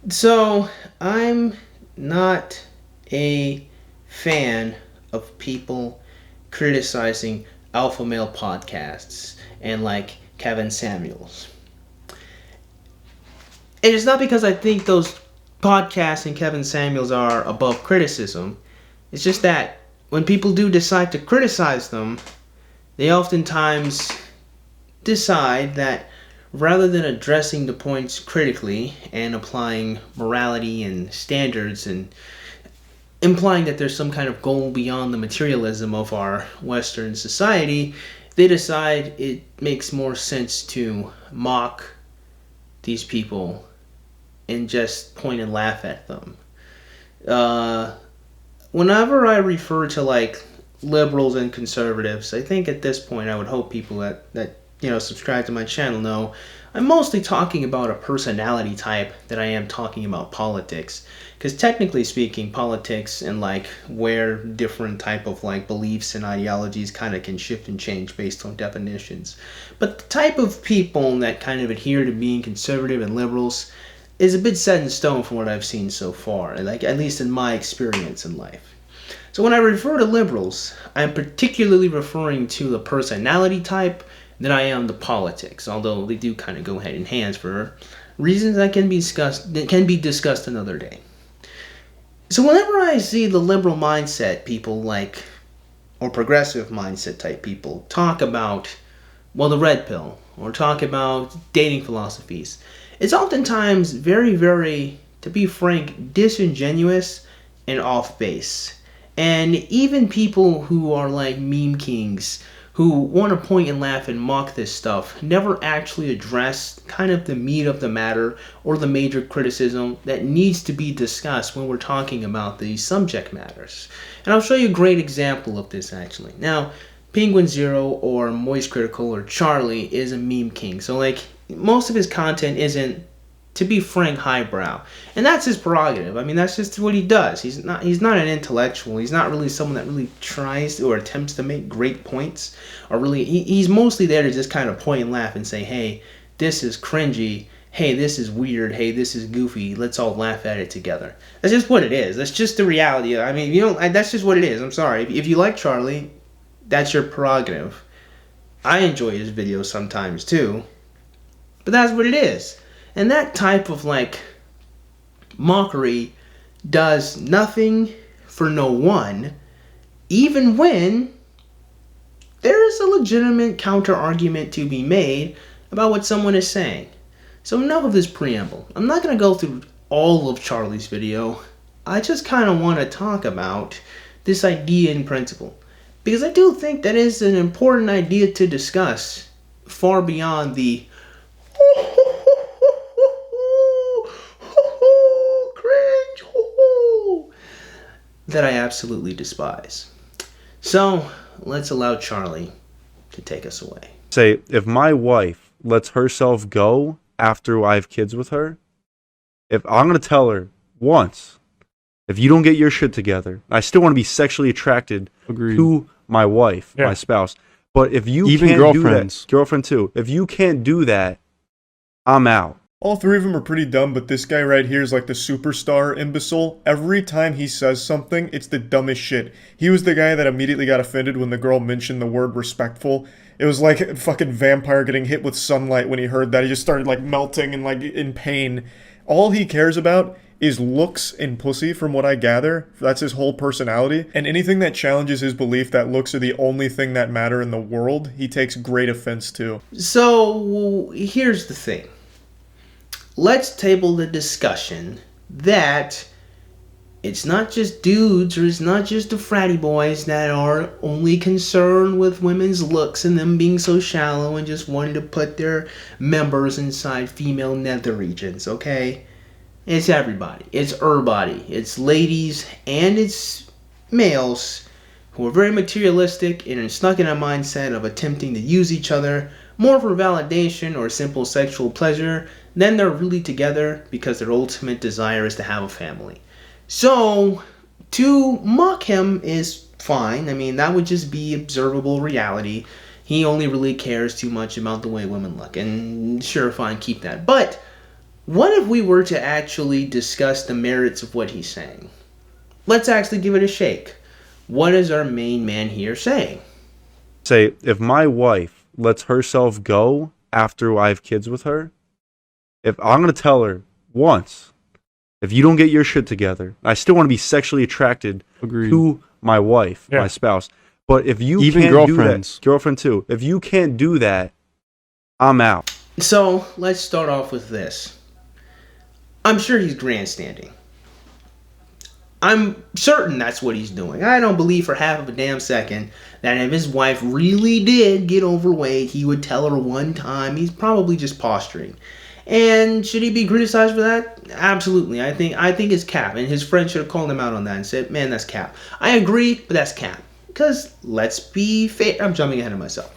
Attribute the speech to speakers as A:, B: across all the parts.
A: So, I'm not a fan of people criticizing alpha male podcasts and like Kevin Samuels. And it's not because I think those podcasts and Kevin Samuels are above criticism. It's just that when people do decide to criticize them, they oftentimes decide that rather than addressing the points critically and applying morality and standards and implying that there's some kind of goal beyond the materialism of our Western society, they decide it makes more sense to mock these people and just point and laugh at them. Uh, Whenever I refer to like liberals and conservatives, I think at this point I would hope people that subscribe to my channel know I'm mostly talking about a personality type that I am talking about politics. Because technically speaking, politics and like where different type of like beliefs and ideologies kind of can shift and change based on definitions. But the type of people that kind of adhere to being conservative and liberals is a bit set in stone from what I've seen so far, like at least in my experience in life. So when I refer to liberals, I'm particularly referring to the personality type than I am the politics, although they do kind of go hand in hand for reasons that can be discussed another day. So whenever I see the liberal mindset people like, or progressive mindset type people talk about, well, the red pill, or talk about dating philosophies, it's oftentimes very, very, to be frank, disingenuous and off base. And even people who are like meme kings, who want to point and laugh and mock this stuff, never actually address kind of the meat of the matter or the major criticism that needs to be discussed when we're talking about these subject matters. And I'll show you a great example of this actually. Now, Penguin Zero or Moist Critical or Charlie is a meme king. So like most of his content isn't, to be frank, highbrow. And that's his prerogative. I mean, that's just what he does. He's not an intellectual. He's not really someone that really tries or attempts to make great points. Or really, he's mostly there to just kind of point and laugh and say, hey, this is cringy. Hey, this is weird. Hey, this is goofy. Let's all laugh at it together. That's just what it is. That's just the reality. I mean, that's just what it is. I'm sorry. If you like Charlie, that's your prerogative. I enjoy his videos sometimes too. But that's what it is. And that type of like mockery does nothing for no one, even when there is a legitimate counter argument to be made about what someone is saying. So enough of this preamble. I'm not going to go through all of Charlie's video. I just kind of want to talk about this idea in principle. Because I do think that is an important idea to discuss far beyond the that I absolutely despise. So, let's allow Charlie to take us away.
B: Say, if my wife lets herself go after I have kids with her, if I'm going to tell her once, if you don't get your shit together, I still want to be sexually attracted to my wife, my spouse. But if you
C: even
B: can't
C: girlfriends.
B: do that, girlfriend too, if you can't do that, I'm out.
D: All three of them are pretty dumb, but this guy right here is like the superstar imbecile. Every time he says something, it's the dumbest shit. He was the guy that immediately got offended when the girl mentioned the word respectful. It was like a fucking vampire getting hit with sunlight when he heard that. He just started like melting and like in pain. All he cares about is looks and pussy, from what I gather. That's his whole personality. And anything that challenges his belief that looks are the only thing that matter in the world, he takes great offense to.
A: So, here's the thing. Let's table the discussion that it's not just dudes or it's not just the fratty boys that are only concerned with women's looks and them being so shallow and just wanting to put their members inside female nether regions, okay? It's everybody. It's everybody. It's ladies and it's males who are very materialistic and are stuck in a mindset of attempting to use each other more for validation or simple sexual pleasure than they're really together because their ultimate desire is to have a family. So, to mock him is fine. I mean, that would just be observable reality. He only really cares too much about the way women look. And sure, fine, keep that. But What if we were to actually discuss the merits of what he's saying? Let's actually give it a shake. What is our main man here saying?
B: Say, if my wife lets herself go after I have kids with her, if I'm going to tell her once, if you don't get your shit together, I still want to be sexually attracted to my wife, my spouse. But if you
C: Even
B: can't
C: girlfriends.
B: do that, girlfriend too, if you can't do that, I'm out.
A: So let's start off with this. I'm sure he's grandstanding. I'm certain that's what he's doing. I don't believe for half of a damn second that if his wife really did get overweight, he would tell her one time. He's probably just posturing. And should he be criticized for that? Absolutely. I think it's cap. And his friend should have called him out on that and said, man, that's cap. I agree, but that's cap. Because let's be fair. I'm jumping ahead of myself.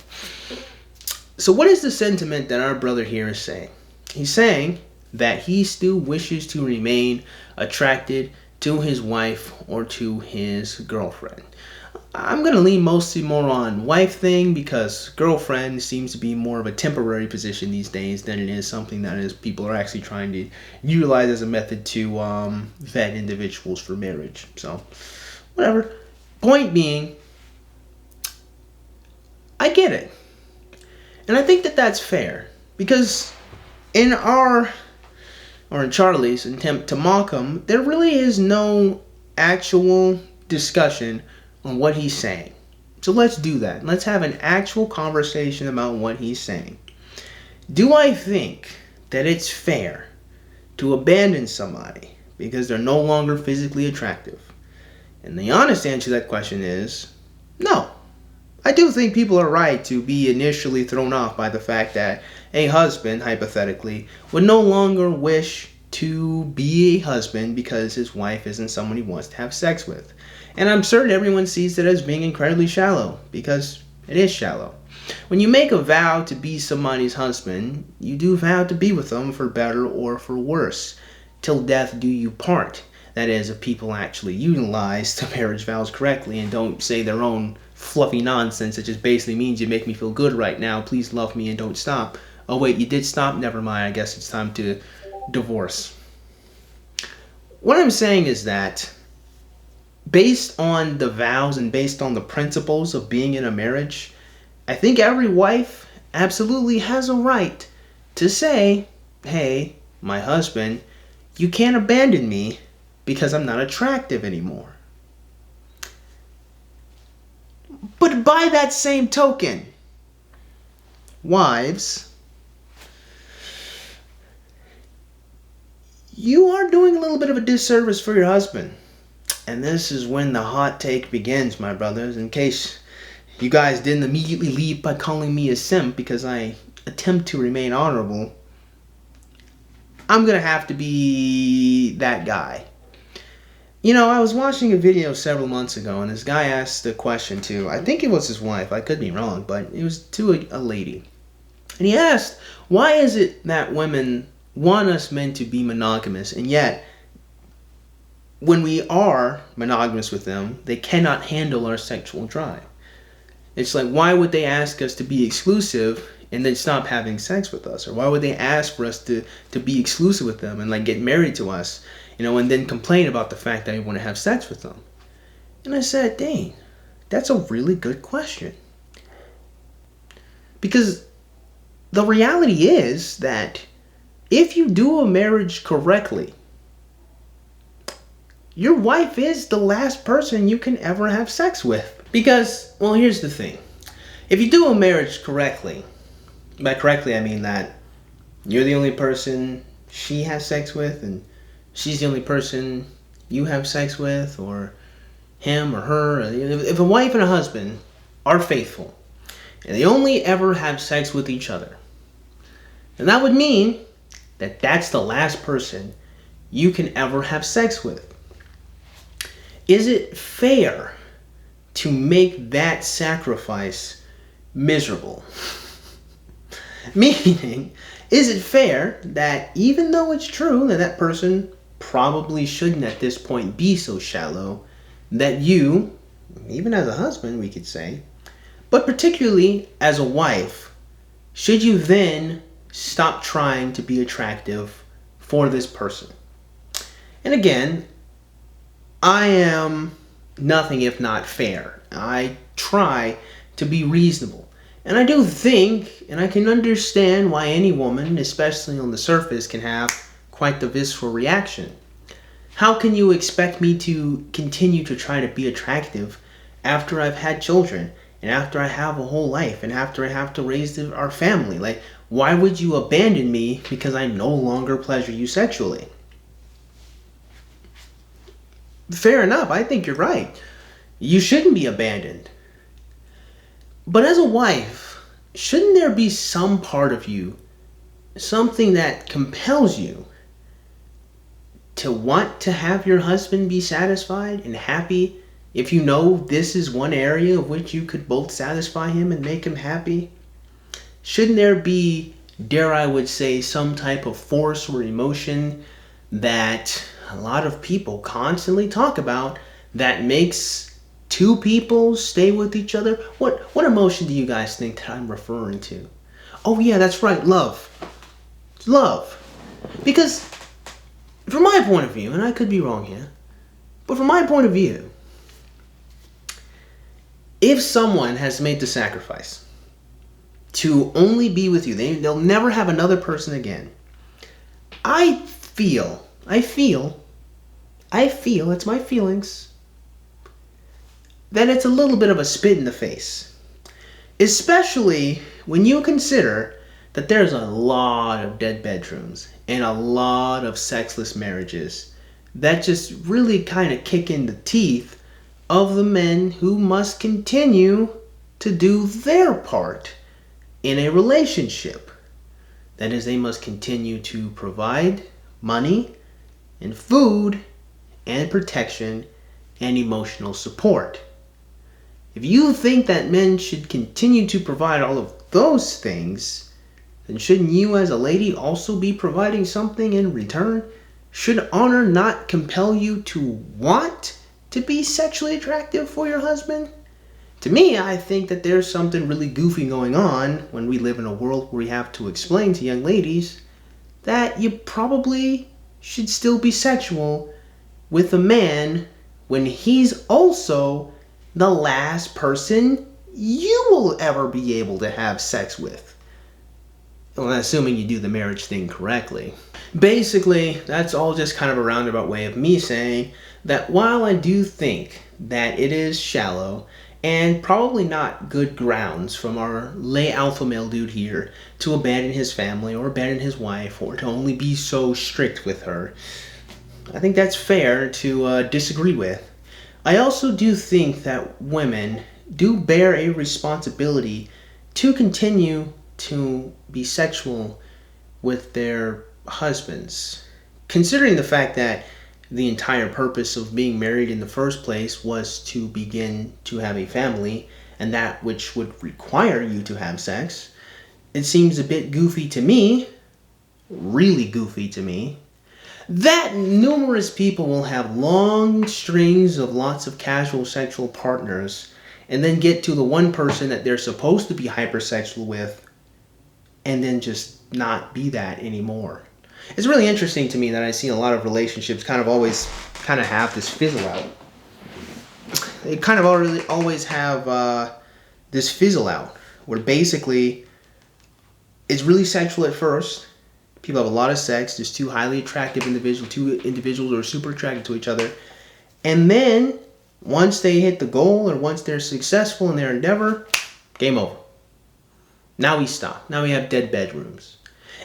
A: So what is the sentiment that our brother here is saying? He's saying that he still wishes to remain attracted to his wife or to his girlfriend. I'm going to lean mostly more on wife thing because girlfriend seems to be more of a temporary position these days than it is something that is people are actually trying to utilize as a method to vet individuals for marriage. So, whatever. Point being, I get it. And I think that that's fair because in in Charlie's attempt to mock him, there really is no actual discussion on what he's saying. So let's do that. Let's have an actual conversation about what he's saying. Do I think that it's fair to abandon somebody because they're no longer physically attractive? And the honest answer to that question is no. I do think people are right to be initially thrown off by the fact that a husband, hypothetically, would no longer wish to be a husband because his wife isn't someone he wants to have sex with. And I'm certain everyone sees it as being incredibly shallow, because it is shallow. When you make a vow to be somebody's husband, you do vow to be with them for better or for worse. Till death do you part. That is, if people actually utilize the marriage vows correctly and don't say their own fluffy nonsense that just basically means you make me feel good right now, please love me and don't stop. Oh wait, you did stop? Never mind, I guess it's time to divorce. What I'm saying is that based on the vows and based on the principles of being in a marriage, I think every wife absolutely has a right to say, hey, my husband, you can't abandon me because I'm not attractive anymore. But by that same token, wives, you are doing a little bit of a disservice for your husband. And this is when the hot take begins, my brothers. In case you guys didn't immediately leave by calling me a simp because I attempt to remain honorable, I'm going to have to be that guy. You know, I was watching a video several months ago, and this guy asked a question to, I think it was his wife, I could be wrong, but it was to a lady. And he asked, why is it that women want us men to be monogamous, and yet, when we are monogamous with them, they cannot handle our sexual drive? It's like, why would they ask us to be exclusive and then stop having sex with us? Or why would they ask for us to be exclusive with them and like get married to us, you know, and then complain about the fact that we want to have sex with them? And I said, dang, that's a really good question. Because the reality is that if you do a marriage correctly, your wife is the last person you can ever have sex with. Because, well, here's the thing. If you do a marriage correctly, by correctly I mean that you're the only person she has sex with and she's the only person you have sex with, or him or her. If a wife and a husband are faithful and they only ever have sex with each other, then that would mean that that's the last person you can ever have sex with. Is it fair to make that sacrifice miserable? Meaning, is it fair that even though it's true that that person probably shouldn't at this point be so shallow, that you, even as a husband we could say, but particularly as a wife, should you then stop trying to be attractive for this person. And again, I am nothing if not fair. I try to be reasonable. And I do think, and I can understand why any woman, especially on the surface, can have quite the visceral reaction. How can you expect me to continue to try to be attractive after I've had children, and after I have a whole life, and after I have to raise our family? Like, why would you abandon me because I no longer pleasure you sexually? Fair enough, I think you're right. You shouldn't be abandoned. But as a wife, shouldn't there be some part of you, something that compels you to want to have your husband be satisfied and happy, if you know this is one area of which you could both satisfy him and make him happy? Shouldn't there be, dare I would say, some type of force or emotion that a lot of people constantly talk about that makes two people stay with each other? What emotion do you guys think that I'm referring to? Oh yeah, that's right, love. It's love. Because from my point of view, and I could be wrong here, but from my point of view, if someone has made the sacrifice to only be with you, they'll never have another person again, I feel, it's my feelings, that it's a little bit of a spit in the face. Especially when you consider that there's a lot of dead bedrooms and a lot of sexless marriages that just really kind of kick in the teeth of the men who must continue to do their part in a relationship. That is, they must continue to provide money and food and protection and emotional support. If you think that men should continue to provide all of those things, then shouldn't you as a lady also be providing something in return? Should honor not compel you to want to be sexually attractive for your husband? To me, I think that there's something really goofy going on when we live in a world where we have to explain to young ladies that you probably should still be sexual with a man when he's also the last person you will ever be able to have sex with. Well, assuming you do the marriage thing correctly. Basically, that's all just kind of a roundabout way of me saying that while I do think that it is shallow and probably not good grounds from our lay alpha male dude here to abandon his family or abandon his wife or to only be so strict with her, I think that's fair to disagree with. I also do think that women do bear a responsibility to continue to be sexual with their husbands, considering the fact that the entire purpose of being married in the first place was to begin to have a family, and that which would require you to have sex. It seems a bit goofy to me, really goofy to me, that numerous people will have long strings of lots of casual sexual partners and then get to the one person that they're supposed to be hypersexual with and then just not be that anymore. It's really interesting to me that I see a lot of relationships kind of have this fizzle out. They kind of always have this fizzle out where basically it's really sexual at first. People have a lot of sex. There's two highly attractive individuals, two individuals who are super attracted to each other. And then, once they hit the goal or once they're successful in their endeavor, game over. Now we stop. Now we have dead bedrooms.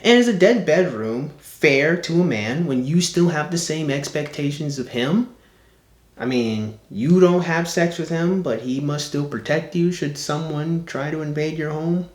A: And is a dead bedroom fair to a man when you still have the same expectations of him? I mean, you don't have sex with him, but he must still protect you should someone try to invade your home.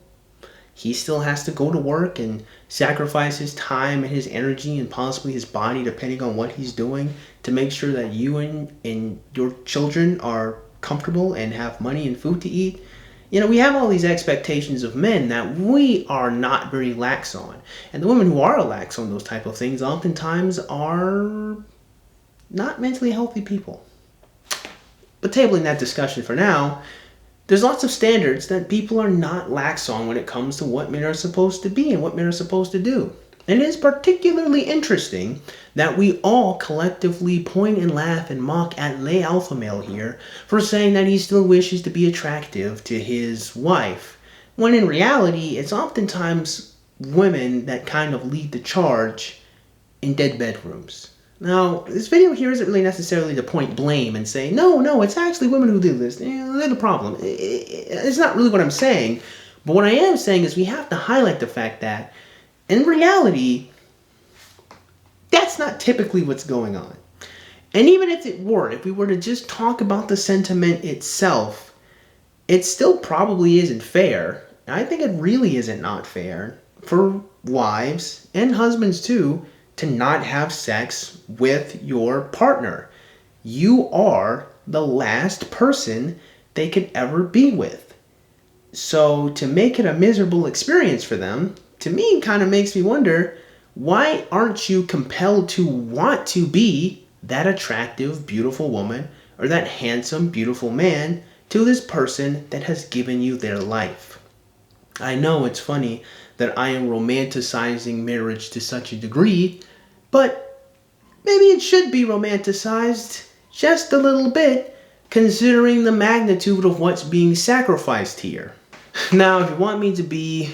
A: He still has to go to work and sacrifice his time and his energy and possibly his body, depending on what he's doing, to make sure that you and your children are comfortable and have money and food to eat. You know, we have all these expectations of men that we are not very lax on. And the women who are lax on those type of things oftentimes are not mentally healthy people. But tabling that discussion for now, there's lots of standards that people are not lax on when it comes to what men are supposed to be and what men are supposed to do. And it is particularly interesting that we all collectively point and laugh and mock at lay alpha male here for saying that he still wishes to be attractive to his wife, when in reality it's oftentimes women that kind of lead the charge in dead bedrooms. Now, this video here isn't really necessarily to point blame and say, no, it's actually women who do this. They're the problem. It's not really what I'm saying. But what I am saying is we have to highlight the fact that, in reality, that's not typically what's going on. And even if it were, if we were to just talk about the sentiment itself, it still probably isn't fair. I think it really isn't not fair for wives and husbands too to not have sex with your partner. You are the last person they could ever be with. So to make it a miserable experience for them, to me, kind of makes me wonder, why aren't you compelled to want to be that attractive, beautiful woman or that handsome, beautiful man to this person that has given you their life? I know it's funny that I am romanticizing marriage to such a degree, but maybe it should be romanticized just a little bit, considering the magnitude of what's being sacrificed here. Now, if you want me to be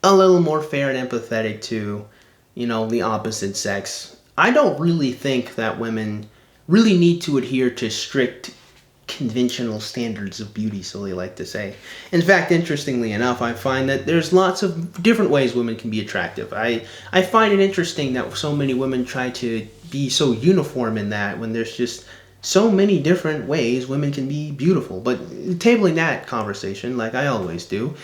A: a little more fair and empathetic to, the opposite sex, I don't really think that women really need to adhere to strict conventional standards of beauty, so they like to say. In fact, interestingly enough, I find that there's lots of different ways women can be attractive. I find it interesting that so many women try to be so uniform in that when there's just so many different ways women can be beautiful. But tabling that conversation, like I always do,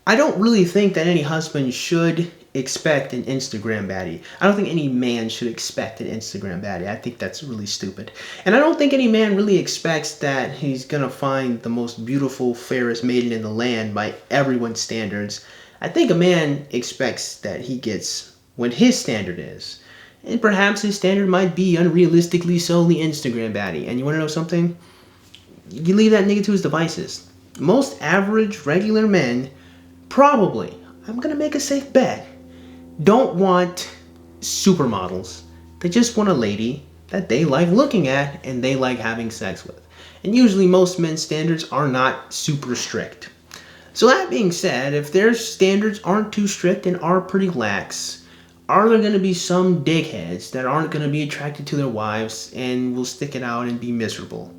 A: I don't really think that any husband should expect an Instagram baddie. I don't think any man should expect an Instagram baddie. I think that's really stupid. And I don't think any man really expects that he's gonna find the most beautiful, fairest maiden in the land by everyone's standards. I think a man expects that he gets what his standard is. And perhaps his standard might be unrealistically so the Instagram baddie. And you wanna know something? You leave that nigga to his devices. Most average, regular men probably, I'm gonna make a safe bet, don't want supermodels. They just want a lady that they like looking at and they like having sex with. And usually most men's standards are not super strict. So that being said, if their standards aren't too strict and are pretty lax, are there going to be some dickheads that aren't going to be attracted to their wives and will stick it out and be miserable?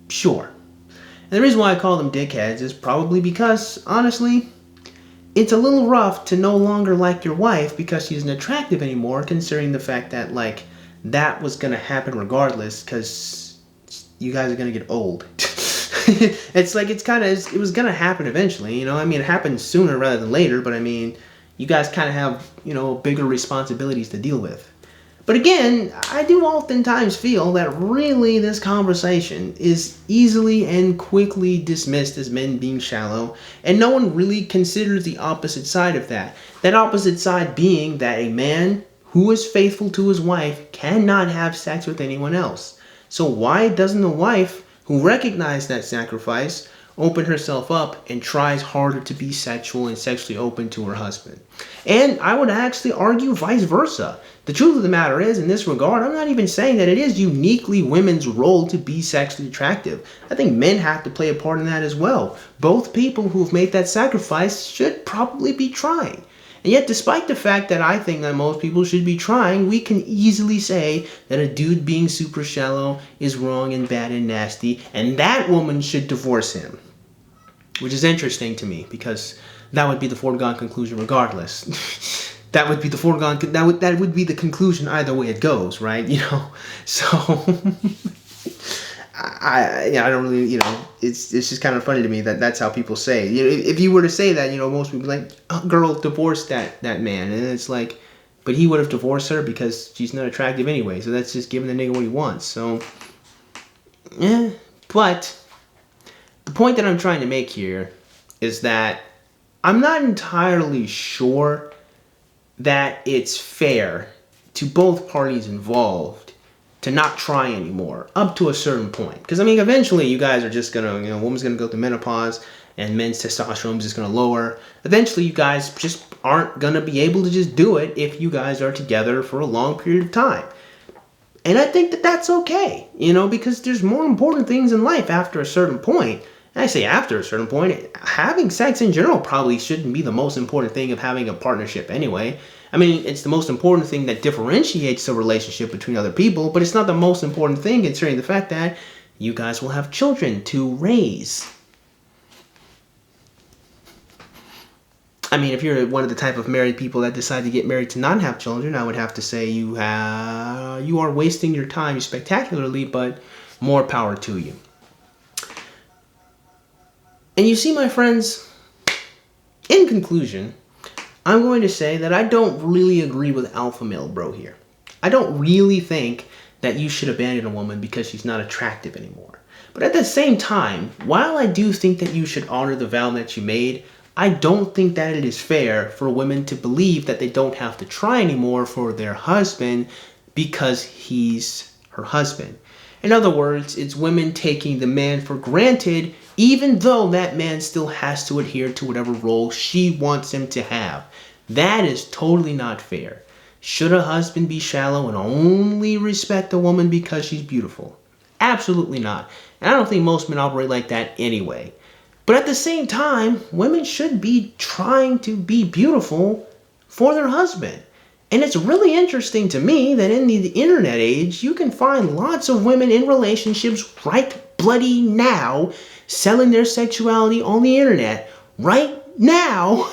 A: Sure. And the reason why I call them dickheads is probably because, honestly, it's a little rough to no longer like your wife because she isn't attractive anymore, considering the fact that, that was going to happen regardless because you guys are going to get old. It was going to happen eventually, it happened sooner rather than later, but you guys kind of have, bigger responsibilities to deal with. But again, I do oftentimes feel that really this conversation is easily and quickly dismissed as men being shallow, and no one really considers the opposite side of that. That opposite side being that a man who is faithful to his wife cannot have sex with anyone else. So why doesn't the wife who recognized that sacrifice open herself up and tries harder to be sexual and sexually open to her husband? And I would actually argue vice versa. The truth of the matter is, in this regard, I'm not even saying that it is uniquely women's role to be sexually attractive. I think men have to play a part in that as well. Both people who have made that sacrifice should probably be trying. And yet, despite the fact that I think that most people should be trying, we can easily say that a dude being super shallow is wrong and bad and nasty, and that woman should divorce him. Which is interesting to me, because that would be the foregone conclusion regardless. That would be the conclusion either way it goes, right? So I don't really, it's just kind of funny to me that that's how people say. If you were to say that, most people like, girl, divorce that man, and it's like, but he would have divorced her because she's not attractive anyway. So that's just giving the nigga what he wants. So, yeah. But the point that I'm trying to make here is that I'm not entirely sure that it's fair to both parties involved to not try anymore up to a certain point. Because, eventually you guys are just going to, woman's going to go through menopause and men's testosterone is just going to lower. Eventually you guys just aren't going to be able to just do it if you guys are together for a long period of time. And I think that that's okay, because there's more important things in life after a certain point. And I say after a certain point, having sex in general probably shouldn't be the most important thing of having a partnership anyway. I mean, it's the most important thing that differentiates the relationship between other people, but it's not the most important thing considering the fact that you guys will have children to raise. I mean, if you're one of the type of married people that decide to get married to not have children, I would have to say you are wasting your time spectacularly, but more power to you. And you see, my friends, in conclusion, I'm going to say that I don't really agree with alpha male bro here. I don't really think that you should abandon a woman because she's not attractive anymore. But at the same time, while I do think that you should honor the vow that you made, I don't think that it is fair for women to believe that they don't have to try anymore for their husband because he's her husband. In other words, it's women taking the man for granted even though that man still has to adhere to whatever role she wants him to have. That is totally not fair. Should a husband be shallow and only respect a woman because she's beautiful? Absolutely not. And I don't think most men operate like that anyway. But at the same time, women should be trying to be beautiful for their husband. And it's really interesting to me that in the internet age, you can find lots of women in relationships right bloody now selling their sexuality on the internet right now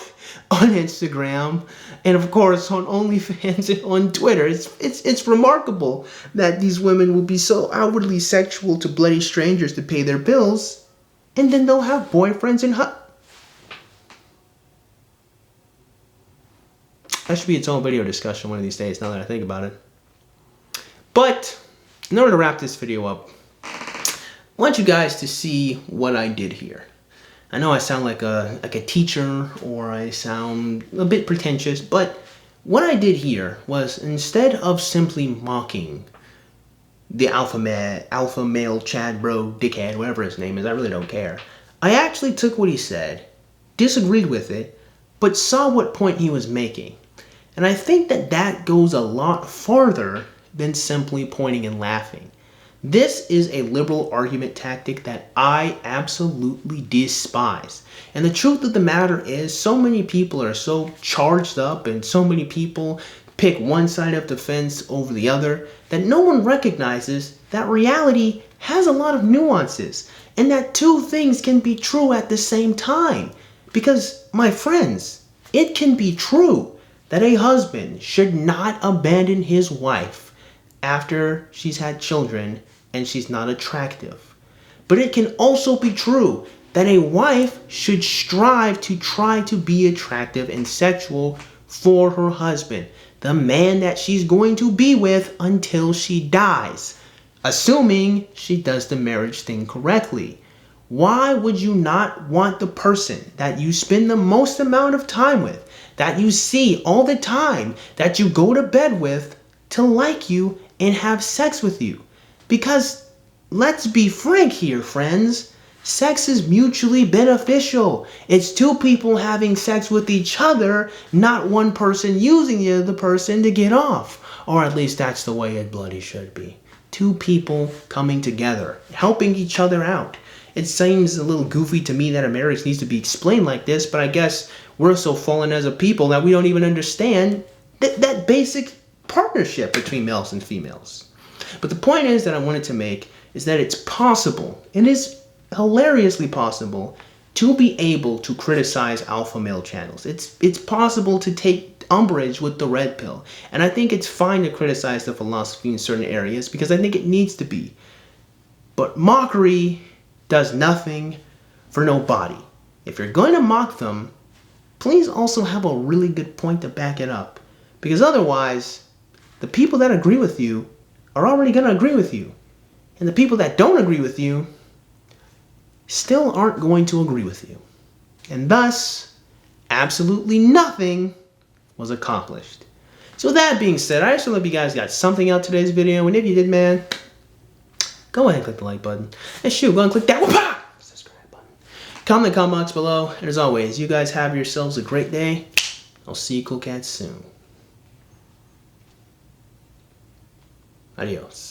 A: on Instagram and of course on OnlyFans and on Twitter. It's remarkable that these women will be so outwardly sexual to bloody strangers to pay their bills. And then they'll have boyfriends and that should be its own video discussion one of these days, now that I think about it. But in order to wrap this video up, I want you guys to see what I did here. I know I sound like a teacher or I sound a bit pretentious, but what I did here was instead of simply mocking the alpha male Chad bro dickhead, whatever his name is, I really don't care. I actually took what he said, disagreed with it, but saw what point he was making. And I think that that goes a lot farther than simply pointing and laughing. This is a liberal argument tactic that I absolutely despise. And the truth of the matter is, so many people are so charged up and so many people pick one side of the fence over the other that no one recognizes that reality has a lot of nuances and that two things can be true at the same time. Because, my friends, it can be true that a husband should not abandon his wife after she's had children and she's not attractive. But it can also be true that a wife should strive to try to be attractive and sexual for her husband, the man that she's going to be with until she dies, assuming she does the marriage thing correctly. Why would you not want the person that you spend the most amount of time with, that you see all the time, that you go to bed with, to like you and have sex with you? Because, let's be frank here, friends, sex is mutually beneficial. It's two people having sex with each other, not one person using the other person to get off. Or at least that's the way it bloody should be. Two people coming together, helping each other out. It seems a little goofy to me that a marriage needs to be explained like this, but I guess we're so fallen as a people that we don't even understand that basic partnership between males and females. But the point is that I wanted to make is that it's possible, it is hilariously possible, to be able to criticize alpha male channels. It's possible to take umbrage with the red pill. And I think it's fine to criticize the philosophy in certain areas because I think it needs to be. But mockery does nothing for nobody. If you're going to mock them, please also have a really good point to back it up. Because otherwise, the people that agree with you are already going to agree with you. And the people that don't agree with you still aren't going to agree with you. And thus, absolutely nothing was accomplished. So with that being said, I just hope you guys got something out of today's video. And if you did, man, go ahead and click the like button. And shoot, go and click that subscribe button. Comment in the comment box below. And as always, you guys have yourselves a great day. I'll see you cool cats soon. Adios.